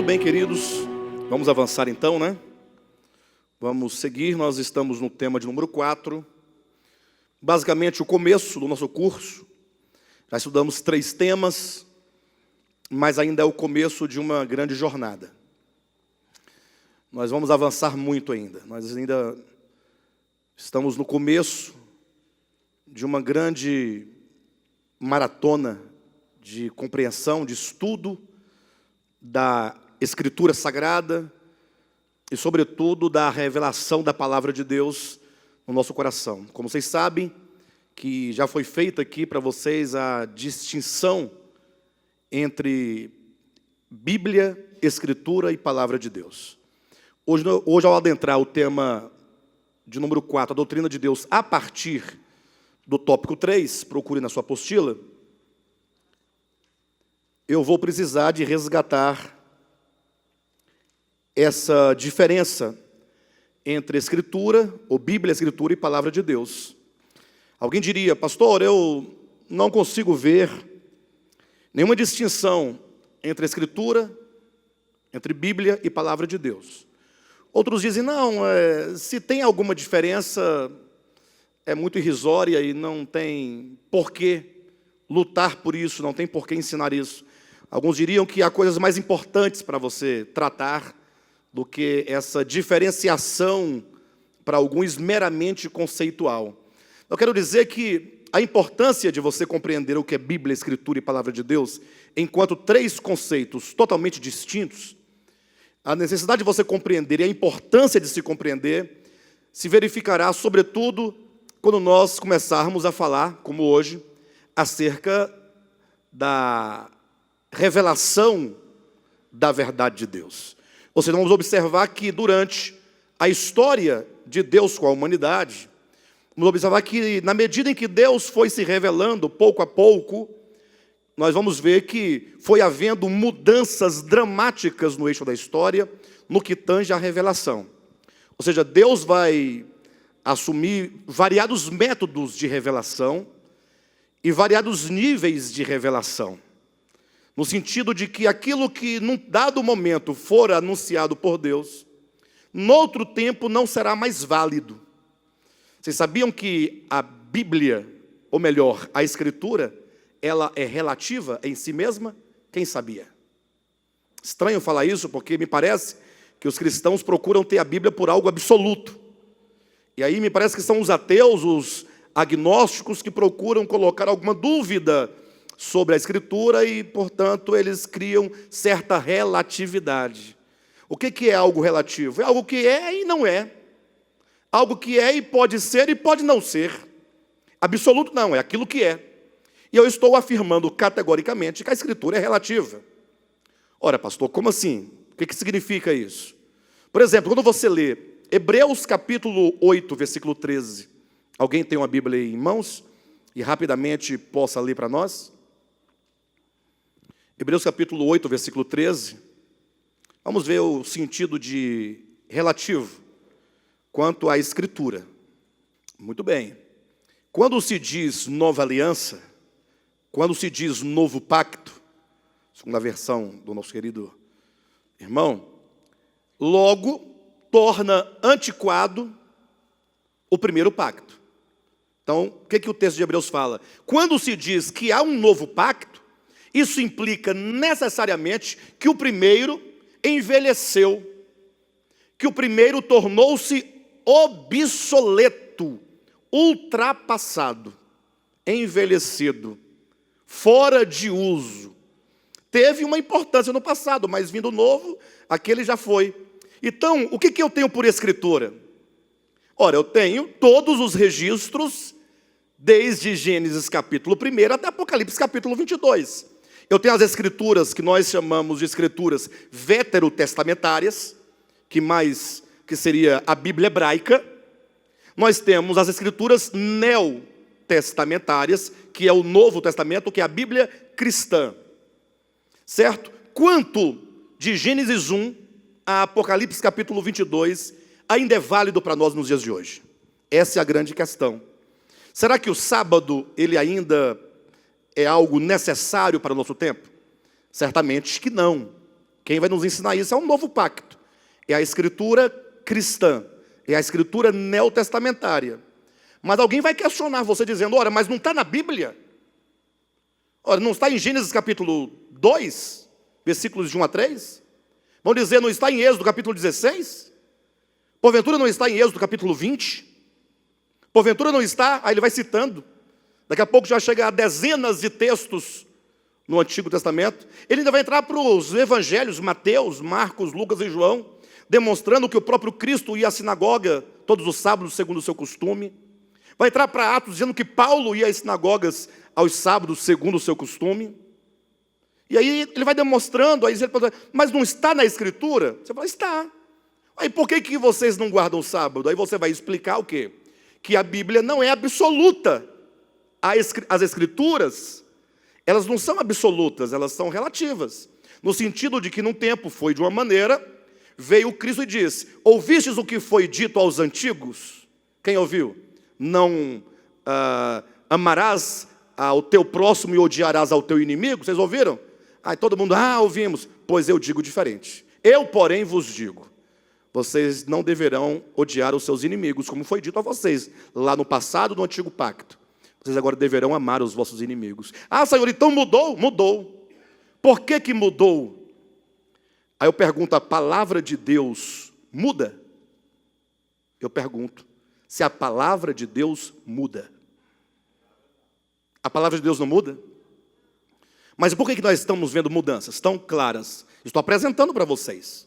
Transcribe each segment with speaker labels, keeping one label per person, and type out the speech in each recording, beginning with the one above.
Speaker 1: bem, queridos? Vamos avançar então, né? Vamos seguir, nós estamos no tema de número 4. Basicamente o começo do nosso curso. Já estudamos 3 temas, mas ainda é o começo de uma grande jornada. Nós vamos avançar muito ainda. Nós ainda estamos no começo de uma grande maratona de compreensão, de estudo da Escritura Sagrada e, sobretudo, da revelação da Palavra de Deus no nosso coração. Como vocês sabem, que já foi feita aqui para vocês a distinção entre Bíblia, Escritura e Palavra de Deus. Hoje, ao adentrar o tema de número 4, a doutrina de Deus, a partir do tópico 3, procure na sua apostila, eu vou precisar de resgatar essa diferença entre Escritura, ou Bíblia, Escritura e Palavra de Deus. Alguém diria, pastor, eu não consigo ver nenhuma distinção entre Escritura, entre Bíblia e Palavra de Deus. Outros dizem, não, se tem alguma diferença, é muito irrisória e não tem por que lutar por isso, não tem por que ensinar isso. Alguns diriam que há coisas mais importantes para você tratar do que essa diferenciação, para alguns, meramente conceitual. Eu quero dizer que a importância de você compreender o que é Bíblia, Escritura e Palavra de Deus, enquanto 3 conceitos totalmente distintos, a necessidade de você compreender e a importância de se compreender se verificará, sobretudo, quando nós começarmos a falar, como hoje, acerca da revelação da verdade de Deus. Ou seja, vamos observar que durante a história de Deus com a humanidade, vamos observar que na medida em que Deus foi se revelando pouco a pouco, nós vamos ver que foi havendo mudanças dramáticas no eixo da história, no que tange à revelação. Ou seja, Deus vai assumir variados métodos de revelação e variados níveis de revelação. No sentido de que aquilo que num dado momento for anunciado por Deus, noutro tempo não será mais válido. Vocês sabiam que a Bíblia, ou melhor, a Escritura, ela é relativa em si mesma? Quem sabia? Estranho falar isso, porque me parece que os cristãos procuram ter a Bíblia por algo absoluto. E aí me parece que são os ateus, os agnósticos, que procuram colocar alguma dúvida sobre a Escritura e, portanto, eles criam certa relatividade. O que é algo relativo? É algo que é e não é. Algo que é e pode ser e pode não ser. Absoluto não, é aquilo que é. E eu estou afirmando categoricamente que a Escritura é relativa. Ora, pastor, como assim? O que significa isso? Por exemplo, quando você lê Hebreus capítulo 8, versículo 13. Alguém tem uma Bíblia aí em mãos? E rapidamente possa ler para nós? Hebreus capítulo 8, versículo 13. Vamos ver o sentido de relativo quanto à Escritura. Muito bem. Quando se diz nova aliança, quando se diz novo pacto, segundo a versão do nosso querido irmão, logo torna antiquado o primeiro pacto. Então, o que o texto de Hebreus fala? Quando se diz que há um novo pacto, isso implica necessariamente que o primeiro envelheceu, que o primeiro tornou-se obsoleto, ultrapassado, envelhecido, fora de uso. Teve uma importância no passado, mas vindo novo, aquele já foi. Então, o que eu tenho por Escritura? Ora, eu tenho todos os registros, desde Gênesis capítulo 1 até Apocalipse capítulo 22. Eu tenho as Escrituras que nós chamamos de Escrituras veterotestamentárias, que seria a Bíblia hebraica. Nós temos as Escrituras neotestamentárias, que é o Novo Testamento, que é a Bíblia cristã. Certo? Quanto de Gênesis 1 a Apocalipse capítulo 22 ainda é válido para nós nos dias de hoje? Essa é a grande questão. Será que o sábado, ele ainda é algo necessário para o nosso tempo? Certamente que não. Quem vai nos ensinar isso é um novo pacto. É a escritura cristã, é a escritura neotestamentária. Mas alguém vai questionar você dizendo, ora, mas não está na Bíblia? Ora, não está em Gênesis capítulo 2, versículos de 1 a 3? Vão dizer, não está em Êxodo capítulo 16? Porventura não está em Êxodo capítulo 20? Porventura não está? Aí ele vai citando. Daqui a pouco já vai chegar a dezenas de textos no Antigo Testamento. Ele ainda vai entrar para os evangelhos, Mateus, Marcos, Lucas e João, demonstrando que o próprio Cristo ia à sinagoga todos os sábados, segundo o seu costume. Vai entrar para Atos, dizendo que Paulo ia às sinagogas aos sábados, segundo o seu costume. E aí ele vai demonstrando, aí ele fala, mas não está na Escritura? Você fala, está. Aí por que vocês não guardam o sábado? Aí você vai explicar o quê? Que a Bíblia não é absoluta. As Escrituras, elas não são absolutas, elas são relativas. No sentido de que num tempo foi de uma maneira, veio Cristo e disse, ouvistes o que foi dito aos antigos? Quem ouviu? Não amarás ao teu próximo e odiarás ao teu inimigo? Vocês ouviram? Aí todo mundo, ouvimos. Pois eu digo diferente. Eu, porém, vos digo, vocês não deverão odiar os seus inimigos, como foi dito a vocês, lá no passado, no antigo pacto. Vocês agora deverão amar os vossos inimigos. Senhor, então mudou? Mudou. Por que mudou? Aí eu pergunto, a palavra de Deus muda? Eu pergunto, se a palavra de Deus muda. A palavra de Deus não muda? Mas por que nós estamos vendo mudanças tão claras? Estou apresentando para vocês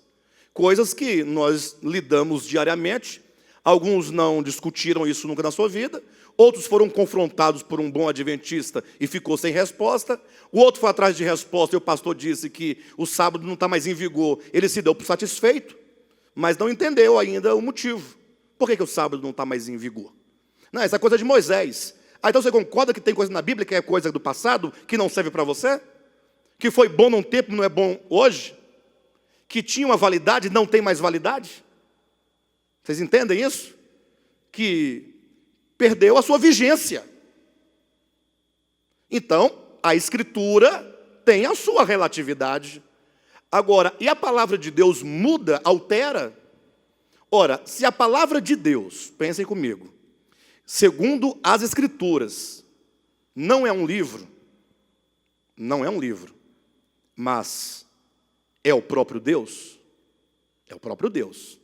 Speaker 1: coisas que nós lidamos diariamente. Alguns não discutiram isso nunca na sua vida. Outros foram confrontados por um bom adventista e ficou sem resposta. O outro foi atrás de resposta e o pastor disse que o sábado não está mais em vigor. Ele se deu por satisfeito, mas não entendeu ainda o motivo. Por que o sábado não está mais em vigor? Não, essa é coisa de Moisés. Então você concorda que tem coisa na Bíblia que é coisa do passado, que não serve para você? Que foi bom num tempo, não é bom hoje? Que tinha uma validade, não tem mais validade? Vocês entendem isso? Que perdeu a sua vigência. Então, a Escritura tem a sua relatividade. Agora, e a palavra de Deus muda, altera? Ora, se a palavra de Deus, pensem comigo, segundo as Escrituras, não é um livro, mas é o próprio Deus, é o próprio Deus.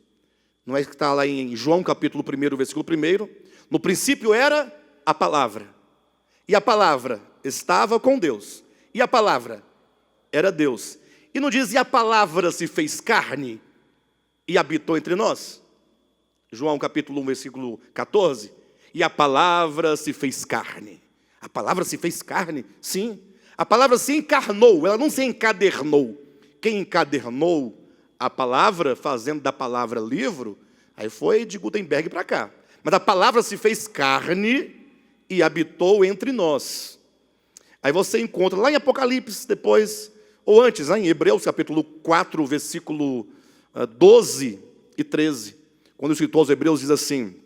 Speaker 1: Não é que está lá em João capítulo 1, versículo 1, no princípio era a palavra, e a palavra estava com Deus, e a palavra era Deus. E não diz, e a palavra se fez carne e habitou entre nós? João capítulo 1, versículo 14. E a palavra se fez carne. A palavra se fez carne? Sim. A palavra se encarnou, ela não se encadernou. Quem encadernou a palavra, fazendo da palavra livro, aí foi de Gutenberg para cá. Mas a palavra se fez carne e habitou entre nós. Aí você encontra lá em Apocalipse, depois, ou antes, em Hebreus capítulo 4, versículo 12 e 13. Quando o escritor aos Hebreus diz assim,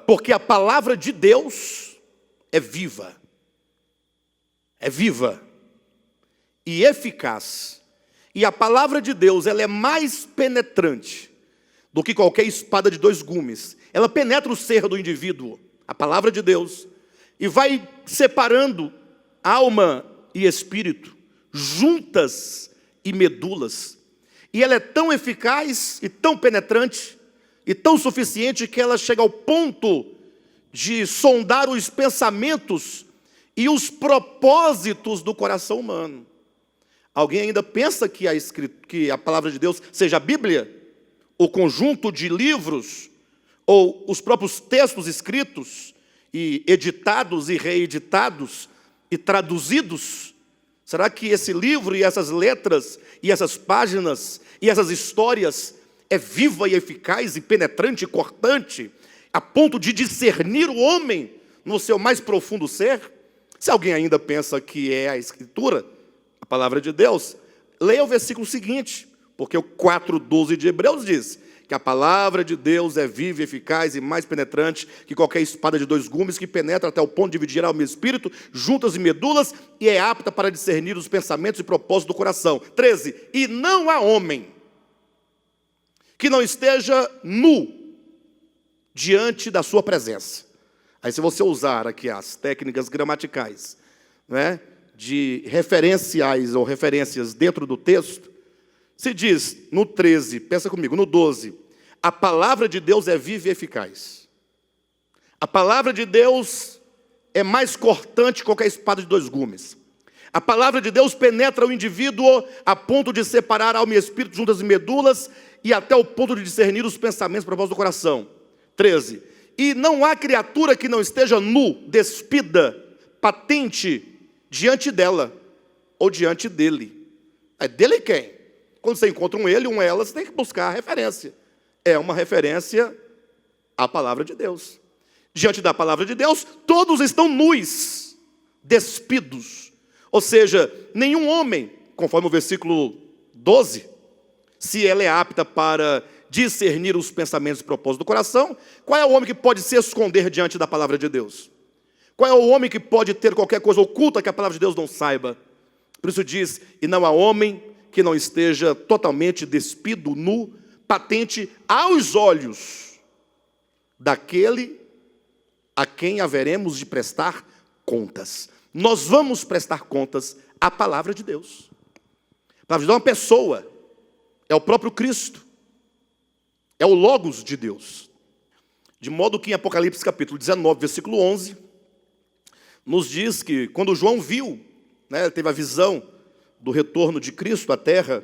Speaker 1: porque a palavra de Deus é viva e eficaz. E a palavra de Deus, ela é mais penetrante do que qualquer espada de dois gumes. Ela penetra o ser do indivíduo, a palavra de Deus, e vai separando alma e espírito, juntas e medulas. E ela é tão eficaz e tão penetrante e tão suficiente que ela chega ao ponto de sondar os pensamentos e os propósitos do coração humano. Alguém ainda pensa que a palavra de Deus seja a Bíblia? O conjunto de livros? Ou os próprios textos escritos e editados e reeditados e traduzidos? Será que esse livro e essas letras e essas páginas e essas histórias é viva e eficaz e penetrante e cortante a ponto de discernir o homem no seu mais profundo ser? Se alguém ainda pensa que é a Escritura, a palavra de Deus, leia o versículo seguinte, porque o 4:12 de Hebreus diz que a palavra de Deus é viva, eficaz e mais penetrante que qualquer espada de 2 gumes, que penetra até o ponto de dividir alma e espírito, juntas e medulas, e é apta para discernir os pensamentos e propósitos do coração. 13. E não há homem que não esteja nu diante da sua presença. Aí, se você usar aqui as técnicas gramaticais, né, de referenciais ou referências dentro do texto, se diz no 13, pensa comigo, no 12, a palavra de Deus é viva e eficaz. A palavra de Deus é mais cortante que qualquer espada de 2 gumes. A palavra de Deus penetra o indivíduo a ponto de separar alma e espírito, juntas e medulas, e até o ponto de discernir os pensamentos e propósitos do coração. 13. E não há criatura que não esteja nu, despida, patente, diante dela, ou diante dele. É dele quem? Quando você encontra um ele, um ela, você tem que buscar a referência. É uma referência à palavra de Deus. Diante da palavra de Deus, todos estão nus, despidos. Ou seja, nenhum homem, conforme o versículo 12, se ela é apta para discernir os pensamentos e propósitos do coração, qual é o homem que pode se esconder diante da palavra de Deus? Qual é o homem que pode ter qualquer coisa oculta que a palavra de Deus não saiba? Por isso diz, e não há homem que não esteja totalmente despido, nu, patente aos olhos daquele a quem haveremos de prestar contas. Nós vamos prestar contas à palavra de Deus. A palavra de Deus é uma pessoa, é o próprio Cristo, é o Logos de Deus. De modo que em Apocalipse capítulo 19, versículo 11, nos diz que quando João viu, né, teve a visão do retorno de Cristo à terra,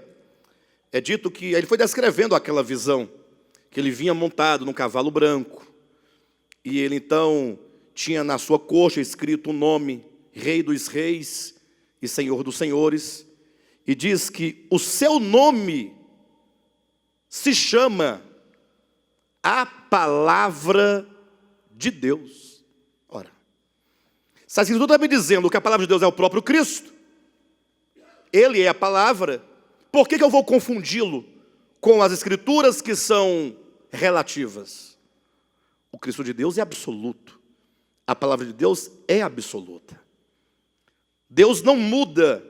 Speaker 1: é dito que ele foi descrevendo aquela visão, que ele vinha montado num cavalo branco, e ele então tinha na sua coxa escrito o nome, Rei dos Reis e Senhor dos Senhores, e diz que o seu nome se chama a Palavra de Deus. Ora, se a Escritura está me dizendo que a palavra de Deus é o próprio Cristo, Ele é a palavra, por que eu vou confundi-lo com as Escrituras que são relativas? O Cristo de Deus é absoluto, a palavra de Deus é absoluta. Deus não muda.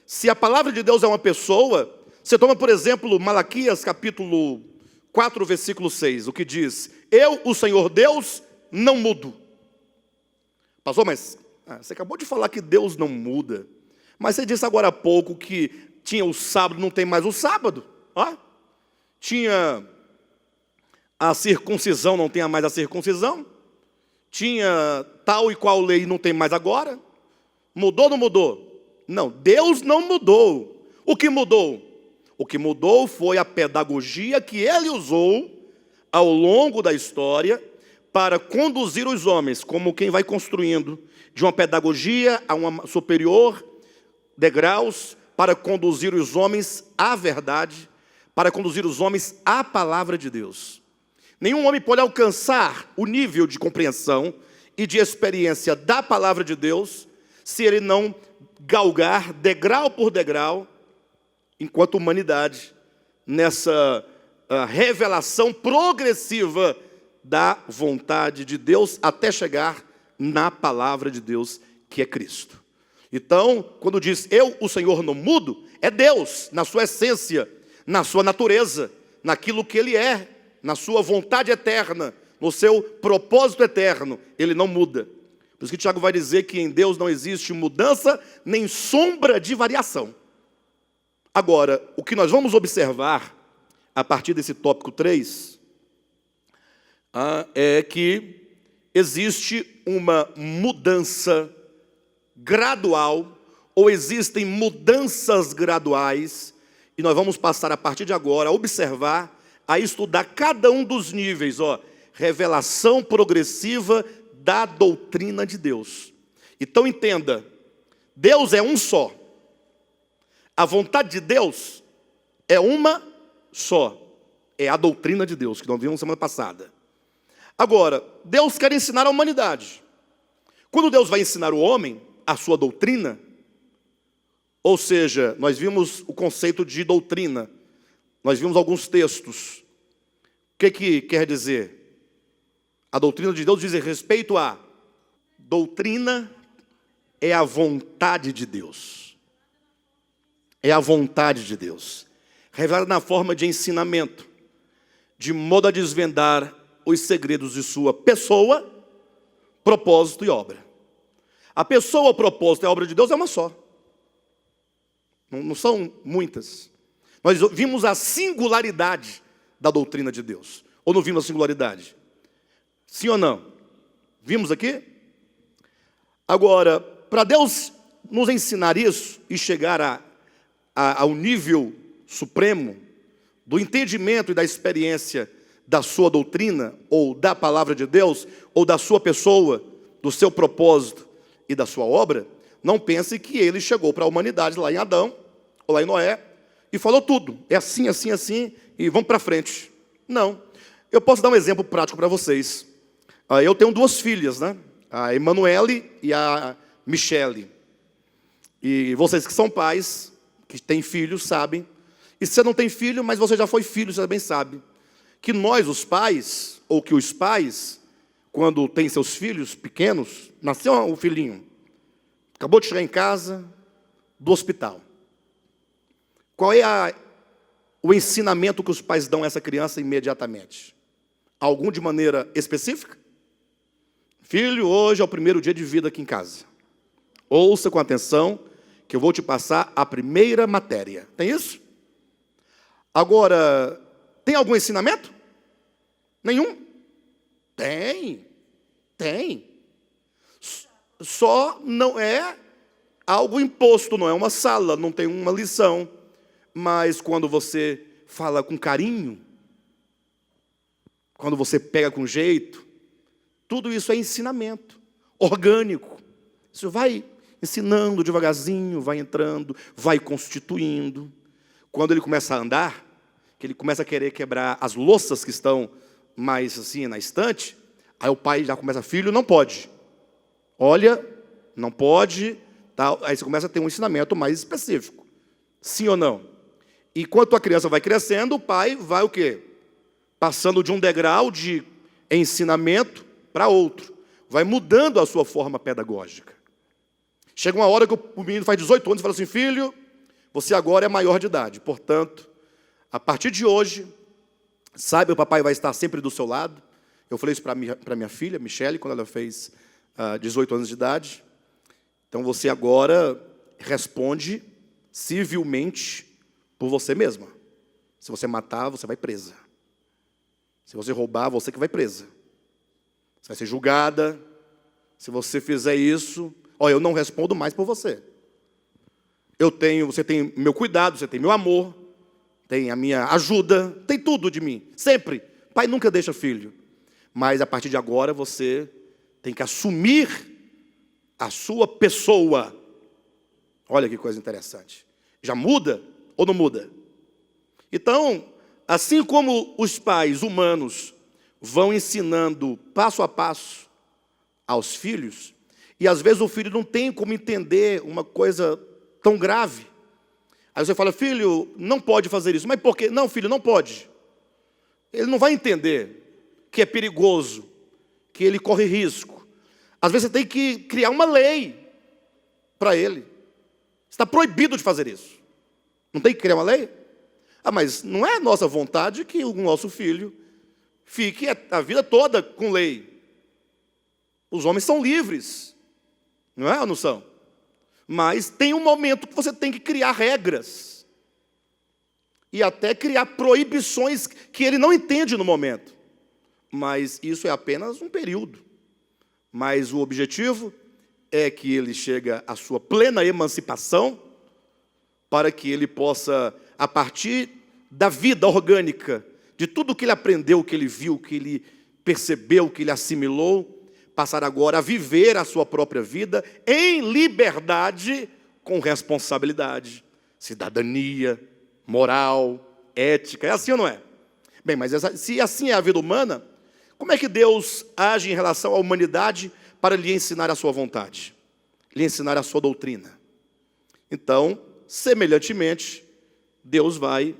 Speaker 1: Se a palavra de Deus é uma pessoa, você toma, por exemplo, Malaquias capítulo 4, versículo 6, o que diz, eu, o Senhor Deus, não mudo. Pastor, mas você acabou de falar que Deus não muda, mas você disse agora há pouco que tinha o sábado, não tem mais o sábado. Tinha a circuncisão, não tem mais a circuncisão. Tinha tal e qual lei, não tem mais agora. Mudou ou não mudou? Não, Deus não mudou. O que mudou? O que mudou foi a pedagogia que Ele usou ao longo da história para conduzir os homens, como quem vai construindo de uma pedagogia a uma superior, degraus, para conduzir os homens à verdade, para conduzir os homens à palavra de Deus. Nenhum homem pode alcançar o nível de compreensão e de experiência da palavra de Deus se ele não galgar degrau por degrau, enquanto humanidade, nessa revelação progressiva da vontade de Deus até chegar na palavra de Deus, que é Cristo. Então, quando diz eu, o Senhor, não mudo, é Deus, na sua essência, na sua natureza, naquilo que Ele é, na sua vontade eterna, no seu propósito eterno, Ele não muda. Por isso que Tiago vai dizer que em Deus não existe mudança, nem sombra de variação. Agora, o que nós vamos observar, a partir desse tópico 3, é que existe uma mudança gradual, ou existem mudanças graduais, e nós vamos passar a partir de agora a observar, a estudar cada um dos níveis, revelação progressiva da doutrina de Deus. Então entenda, Deus é um só. A vontade de Deus é uma só. É a doutrina de Deus, que nós vimos semana passada. Agora, Deus quer ensinar a humanidade. Quando Deus vai ensinar o homem a sua doutrina, ou seja, nós vimos o conceito de doutrina, nós vimos alguns textos. que quer dizer? A doutrina de Deus diz respeito a doutrina é a vontade de Deus. É a vontade de Deus. Revelada na forma de ensinamento, de modo a desvendar os segredos de sua pessoa, propósito e obra. A pessoa, o propósito e a obra de Deus é uma só. Não são muitas. Nós vimos a singularidade da doutrina de Deus. Ou não vimos a singularidade? Sim ou não? Vimos aqui? Agora, para Deus nos ensinar isso e chegar ao nível supremo do entendimento e da experiência da sua doutrina, ou da palavra de Deus, ou da sua pessoa, do seu propósito e da sua obra, não pense que ele chegou para a humanidade lá em Adão, ou lá em Noé, e falou tudo. É assim, assim, assim, e vamos para frente. Não. Eu posso dar um exemplo prático para vocês. Eu tenho duas filhas, né? A Emanuele e a Michele. E vocês que são pais, que têm filhos, sabem. E se você não tem filho, mas você já foi filho, você também sabe. Que nós, os pais, ou que os pais, quando têm seus filhos pequenos, nasceu um filhinho, acabou de chegar em casa, do hospital. Qual é o ensinamento que os pais dão a essa criança imediatamente? Algum de maneira específica? Filho, hoje é o primeiro dia de vida aqui em casa. Ouça com atenção, que eu vou te passar a primeira matéria. Tem isso? Agora, tem algum ensinamento? Nenhum? Tem. Só não é algo imposto, não é uma sala, não tem uma lição. Mas quando você fala com carinho, quando você pega com jeito, tudo isso é ensinamento orgânico. Isso vai ensinando devagarzinho, vai entrando, vai constituindo. Quando ele começa a andar, que ele começa a querer quebrar as louças que estão mais assim na estante, aí o pai já começa, filho, não pode. Olha, não pode, tá? Aí você começa a ter um ensinamento mais específico. Sim ou não? E enquanto a criança vai crescendo, o pai vai o quê? Passando de um degrau de ensinamento para outro. Vai mudando a sua forma pedagógica. Chega uma hora que o menino faz 18 anos e fala assim, filho, você agora é maior de idade. Portanto, a partir de hoje, saiba, o papai vai estar sempre do seu lado. Eu falei isso para minha filha, Michele, quando ela fez 18 anos de idade. Então, você agora responde civilmente por você mesma. Se você matar, você vai presa. Se você roubar, você que vai presa. Você vai ser julgada. Se você fizer isso, eu não respondo mais por você. Você tem meu cuidado, você tem meu amor, tem a minha ajuda, tem tudo de mim, sempre. Pai nunca deixa filho. Mas a partir de agora você tem que assumir a sua pessoa. Olha que coisa interessante. Já muda ou não muda? Então, assim como os pais humanos vão ensinando passo a passo aos filhos, e às vezes o filho não tem como entender uma coisa tão grave. Aí você fala, filho, não pode fazer isso. Mas por quê? Não, filho, não pode. Ele não vai entender que é perigoso, que ele corre risco. Às vezes você tem que criar uma lei para ele. Está proibido de fazer isso. Não tem que criar uma lei? Mas não é nossa vontade que o nosso filho fique a vida toda com lei. Os homens são livres. Não é ou não são? Mas tem um momento que você tem que criar regras. E até criar proibições que ele não entende no momento. Mas isso é apenas um período. Mas o objetivo é que ele chegue à sua plena emancipação, para que ele possa, a partir da vida orgânica, de tudo que ele aprendeu, que ele viu, que ele percebeu, que ele assimilou, passar agora a viver a sua própria vida em liberdade, com responsabilidade, cidadania, moral, ética. É assim ou não é? Bem, mas se assim é a vida humana, como é que Deus age em relação à humanidade para lhe ensinar a sua vontade, lhe ensinar a sua doutrina? Então, semelhantemente, Deus vai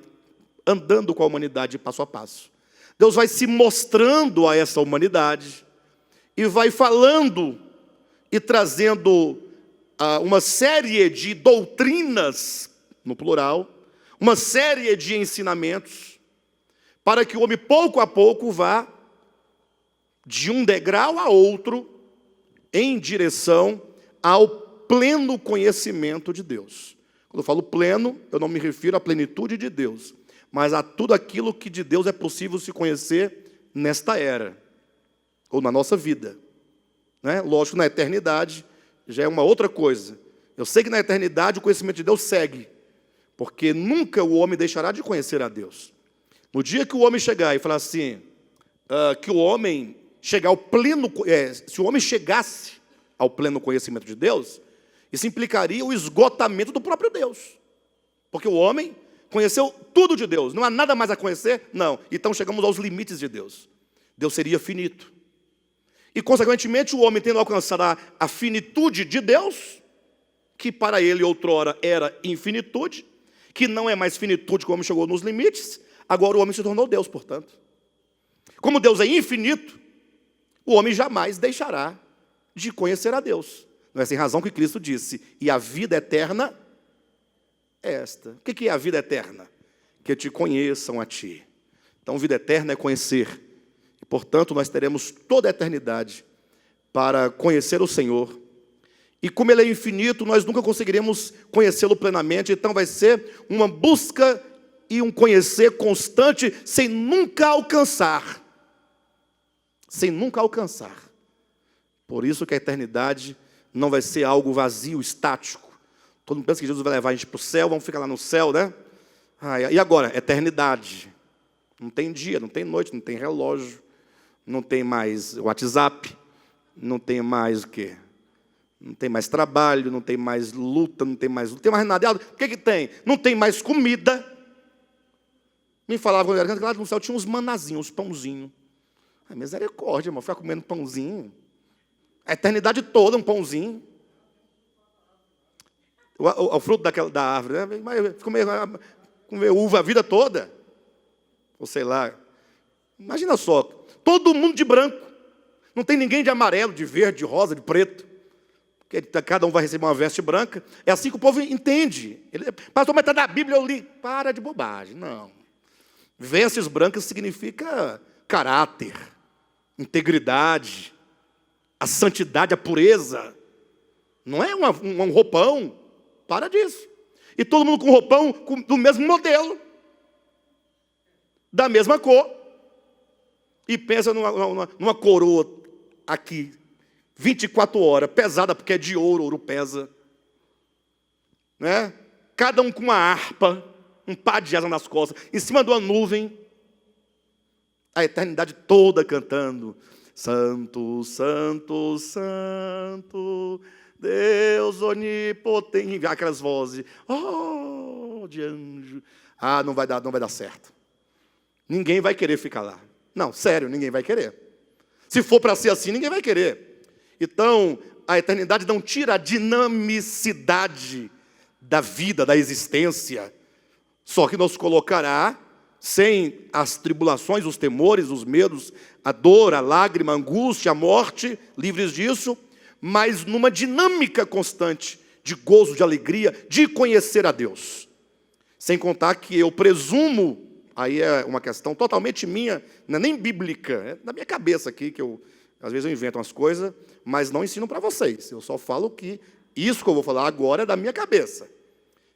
Speaker 1: andando com a humanidade passo a passo. Deus vai se mostrando a essa humanidade e vai falando e trazendo uma série de doutrinas, no plural, uma série de ensinamentos, para que o homem pouco a pouco vá de um degrau a outro em direção ao pleno conhecimento de Deus. Quando eu falo pleno, eu não me refiro à plenitude de Deus, mas a tudo aquilo que de Deus é possível se conhecer nesta era, ou na nossa vida. Né? Lógico, na eternidade já é uma outra coisa. Eu sei que na eternidade o conhecimento de Deus segue, porque nunca o homem deixará de conhecer a Deus. No dia que o homem chegar e falar assim, que o homem chegar ao pleno, se o homem chegasse ao pleno conhecimento de Deus, isso implicaria o esgotamento do próprio Deus. Porque o homem conheceu tudo de Deus, não há nada mais a conhecer? Não. Então chegamos aos limites de Deus. Deus seria finito. E, consequentemente, o homem tendo alcançado a finitude de Deus, que para ele outrora era infinitude, que não é mais finitude, que o homem chegou nos limites, agora o homem se tornou Deus, portanto. Como Deus é infinito, o homem jamais deixará de conhecer a Deus. Não é sem razão que Cristo disse, e a vida eterna é esta. O que é a vida eterna? Que te conheçam a ti. Então, vida eterna é conhecer. E, portanto, nós teremos toda a eternidade para conhecer o Senhor. E como Ele é infinito, nós nunca conseguiremos conhecê-lo plenamente. Então, vai ser uma busca e um conhecer constante, sem nunca alcançar. Sem nunca alcançar. Por isso que a eternidade não vai ser algo vazio, estático. Todo mundo pensa que Jesus vai levar a gente para o céu, vamos ficar lá no céu, né? E agora? Eternidade. Não tem dia, não tem noite, não tem relógio, não tem mais WhatsApp, não tem mais o quê? Não tem mais trabalho, não tem mais luta, não tem mais nada. O que tem? Não tem mais comida. Me falava quando eu era criança que lá no céu tinha uns manazinhos, uns pãozinhos. Ai, misericórdia, irmão, ficar comendo pãozinho. A eternidade toda, um pãozinho. O fruto da árvore, né? Mas comer uva a vida toda. Ou sei lá. Imagina só, todo mundo de branco. Não tem ninguém de amarelo, de verde, de rosa, de preto. Porque cada um vai receber uma veste branca. É assim que o povo entende. Pastor, mas está na Bíblia, eu li. Para de bobagem, não. Vestes brancas significa caráter, integridade, a santidade, a pureza. Não é um roupão. Para disso. E todo mundo com roupão do mesmo modelo. Da mesma cor. E pensa numa coroa aqui. 24 horas, pesada porque é de ouro, ouro pesa. Né? Cada um com uma harpa, um pá de asa nas costas, em cima de uma nuvem. A eternidade toda cantando. Santo, santo, santo, Deus onipotente. Enviar aquelas vozes. Oh, de anjo. Ah, não vai dar certo. Ninguém vai querer ficar lá. Não, sério, ninguém vai querer. Se for para ser assim, ninguém vai querer. Então, a eternidade não tira a dinamicidade da vida, da existência. Só que nos colocará sem as tribulações, os temores, os medos, a dor, a lágrima, a angústia, a morte, livres disso, mas numa dinâmica constante de gozo, de alegria, de conhecer a Deus. Sem contar que eu presumo, aí é uma questão totalmente minha, não é nem bíblica, é da minha cabeça aqui, que às vezes eu invento umas coisas, mas não ensino para vocês. Eu só falo que isso que eu vou falar agora é da minha cabeça.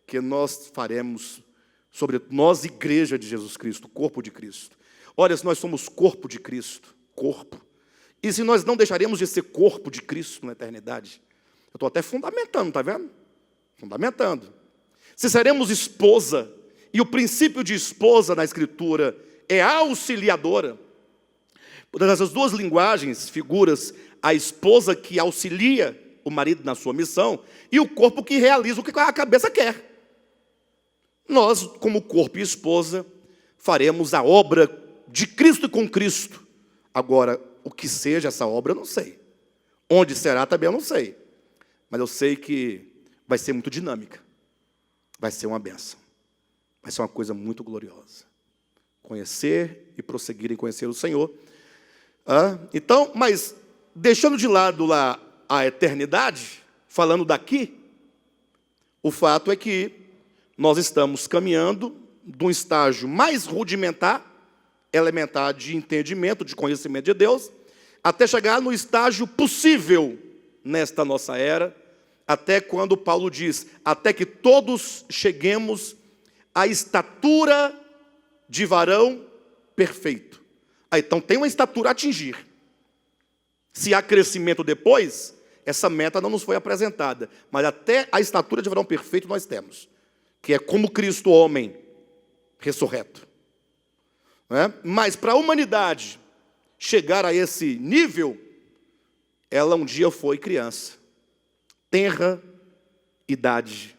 Speaker 1: Que nós faremos, sobre nós, igreja de Jesus Cristo, corpo de Cristo. Olha, se nós somos corpo de Cristo, corpo, e se nós não deixaremos de ser corpo de Cristo na eternidade? Eu estou até fundamentando, está vendo? Fundamentando. Se seremos esposa, e o princípio de esposa na Escritura é auxiliadora. Nessas duas linguagens, figuras, a esposa que auxilia o marido na sua missão, e o corpo que realiza o que a cabeça quer. Nós, como corpo e esposa, faremos a obra de Cristo e com Cristo. Agora, o que seja essa obra, eu não sei. Onde será também eu não sei. Mas eu sei que vai ser muito dinâmica. Vai ser uma bênção. Vai ser uma coisa muito gloriosa. conhecer e prosseguir em conhecer o Senhor. Então, mas deixando de lado lá a eternidade, falando daqui, o fato é que nós estamos caminhando de um estágio mais rudimentar, elementar de entendimento, de conhecimento de Deus, até chegar no estágio possível nesta nossa era, até quando Paulo diz, até que todos cheguemos à estatura de varão perfeito. Então tem uma estatura a atingir. Se há crescimento depois, essa meta não nos foi apresentada, mas até a estatura de varão perfeito nós temos, que é como Cristo homem ressurreto. Mas para a humanidade chegar a esse nível, ela um dia foi criança, tenra idade,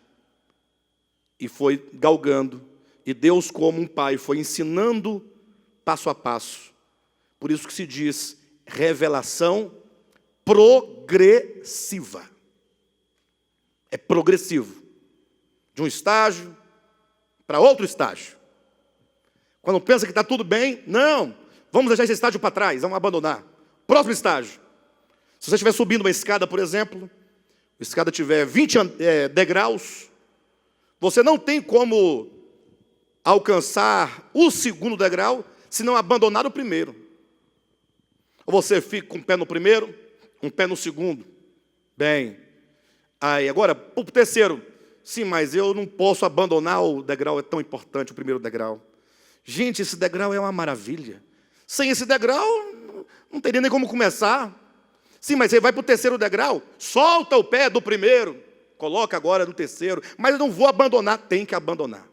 Speaker 1: e foi galgando, e Deus como um pai foi ensinando passo a passo. Por isso que se diz revelação progressiva. É progressivo, de um estágio para outro estágio. Quando pensa que está tudo bem, não, vamos deixar esse estágio para trás, vamos abandonar. Próximo estágio. Se você estiver subindo uma escada, por exemplo, a escada tiver 20 degraus, você não tem como alcançar o segundo degrau se não abandonar o primeiro. Ou você fica com um pé no primeiro, um pé no segundo. Bem, aí agora, para o terceiro, sim, mas eu não posso abandonar o degrau, é tão importante o primeiro degrau. Gente, esse degrau é uma maravilha. Sem esse degrau, não teria nem como começar. Sim, mas você vai para o terceiro degrau, solta o pé do primeiro, coloca agora no terceiro, mas eu não vou abandonar, tem que abandonar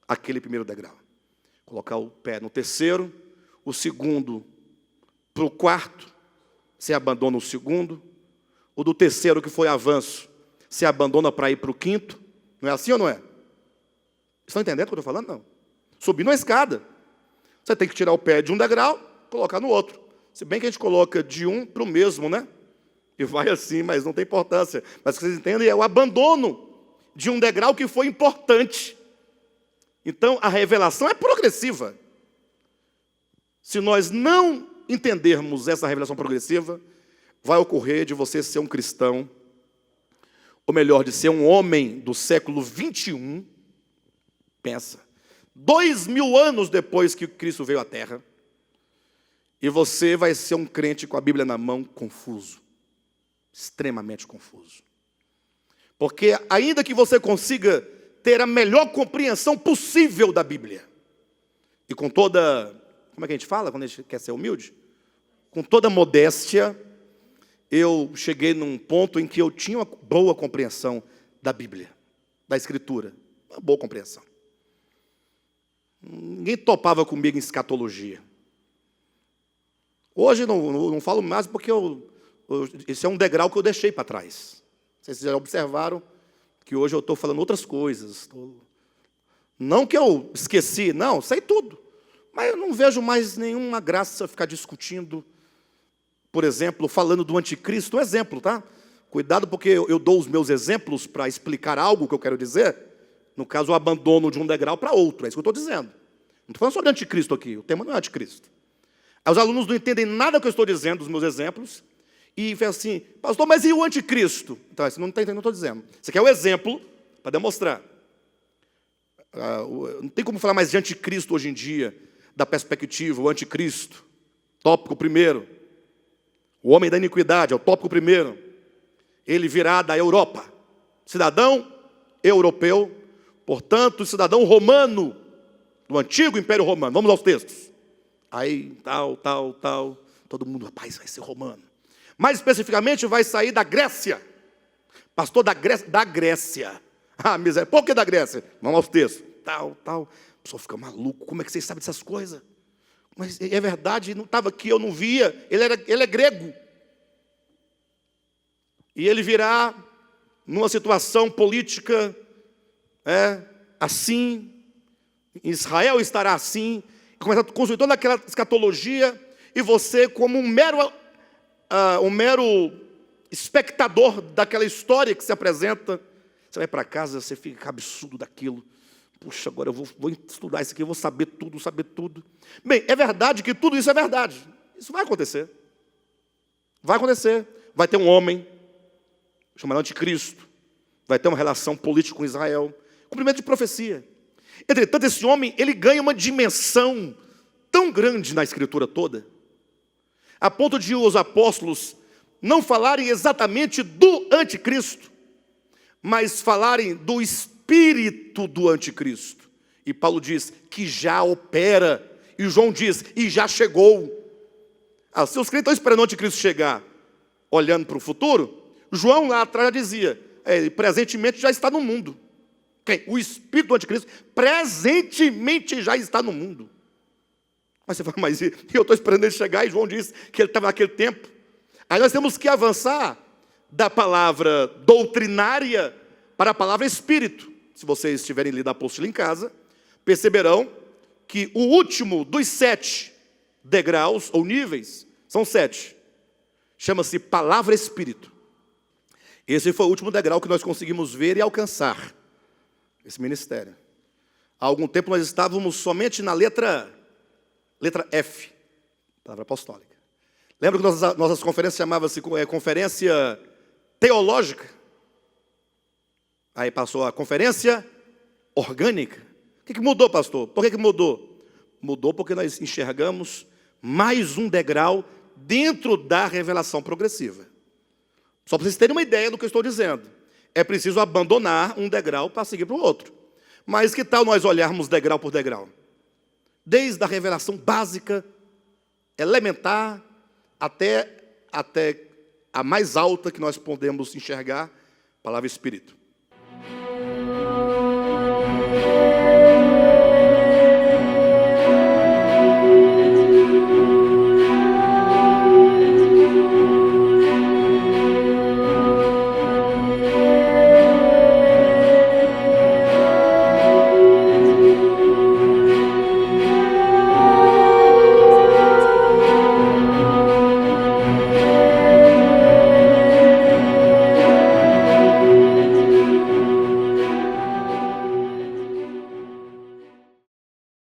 Speaker 1: aquele primeiro degrau. Colocar o pé no terceiro, o segundo para o quarto, você abandona o segundo, o do terceiro que foi avanço, você abandona para ir para o quinto, não é assim ou não é? Estão entendendo o que eu estou falando? Não. Subir uma escada, você tem que tirar o pé de um degrau, colocar no outro. Se bem que a gente coloca de um para o mesmo, né? E vai assim, mas não tem importância. Mas o que vocês entendem é o abandono de um degrau que foi importante. Então, a revelação é progressiva. Se nós não entendermos essa revelação progressiva, vai ocorrer de você ser um cristão, ou melhor, de ser um homem do século 21, pensa, 2000 anos depois que Cristo veio à Terra, e você vai ser um crente com a Bíblia na mão, confuso, extremamente confuso. Porque ainda que você consiga ter a melhor compreensão possível da Bíblia, e com toda, como é que a gente fala quando a gente quer ser humilde? Com toda modéstia, eu cheguei num ponto em que eu tinha uma boa compreensão da Bíblia, da Escritura, uma boa compreensão. Ninguém topava comigo em escatologia. Hoje não falo mais porque esse é um degrau que eu deixei para trás. Vocês já observaram que hoje eu estou falando outras coisas. Não que eu esqueci, não, sei tudo. Mas eu não vejo mais nenhuma graça ficar discutindo, por exemplo, falando do anticristo. Um exemplo, tá? Cuidado porque eu dou os meus exemplos para explicar algo que eu quero dizer. No caso, o abandono de um degrau para outro. É isso que eu estou dizendo. Não estou falando sobre anticristo aqui. O tema não é anticristo. Aí os alunos não entendem nada que eu estou dizendo, dos meus exemplos, e falam assim, pastor, mas e o anticristo? Então, você não está entendendo o que eu estou dizendo. Você quer o exemplo para demonstrar. Não tem como falar mais de anticristo hoje em dia, da perspectiva, o anticristo. Tópico primeiro. O homem da iniquidade, é o tópico primeiro. Ele virá da Europa. Cidadão europeu, portanto, cidadão romano, do antigo Império Romano. Vamos aos textos. Aí, tal, todo mundo, rapaz, vai ser romano. Mais especificamente, vai sair da Grécia. Pastor da Grécia. Ah, miséria, por que da Grécia? Vamos aos textos. Tal. A pessoa fica maluco, como é que vocês sabem dessas coisas? Mas é verdade, não estava aqui, eu não via. Ele é grego. E ele virá numa situação política assim. Israel estará assim. Começa a construir toda aquela escatologia, e você, como um mero espectador daquela história que se apresenta, você vai para casa, você fica absurdo daquilo, puxa, agora eu vou estudar isso aqui, eu vou saber tudo, saber tudo. Bem, é verdade que tudo isso é verdade. Isso vai acontecer. Vai acontecer. Vai ter um homem, chamado Anticristo. Vai ter uma relação política com Israel. Cumprimento de profecia. Entretanto, esse homem, ele ganha uma dimensão tão grande na Escritura toda, a ponto de os apóstolos não falarem exatamente do Anticristo, mas falarem do espírito do Anticristo. E Paulo diz que já opera. E João diz, e já chegou. Se os crentes estão esperando o Anticristo chegar, olhando para o futuro, João lá atrás já dizia, presentemente já está no mundo. Quem? O espírito do Anticristo presentemente já está no mundo. Mas você fala, mas eu estou esperando ele chegar, e João disse que ele estava naquele tempo. Aí nós temos que avançar da palavra doutrinária para a palavra espírito. Se vocês tiverem lido a apostila em casa, perceberão que o último dos 7 degraus ou níveis, são 7, chama-se palavra espírito. Esse foi o último degrau que nós conseguimos ver e alcançar, esse ministério. Há algum tempo nós estávamos somente na letra F, palavra apostólica. Lembra que nossas conferências chamavam-se conferência teológica? Aí passou a conferência orgânica. O que mudou, pastor? Por que mudou? Mudou porque nós enxergamos mais um degrau dentro da revelação progressiva. Só para vocês terem uma ideia do que eu estou dizendo. É preciso abandonar um degrau para seguir para o outro. Mas que tal nós olharmos degrau por degrau? Desde a revelação básica, elementar, até a mais alta que nós podemos enxergar, palavra Espírito.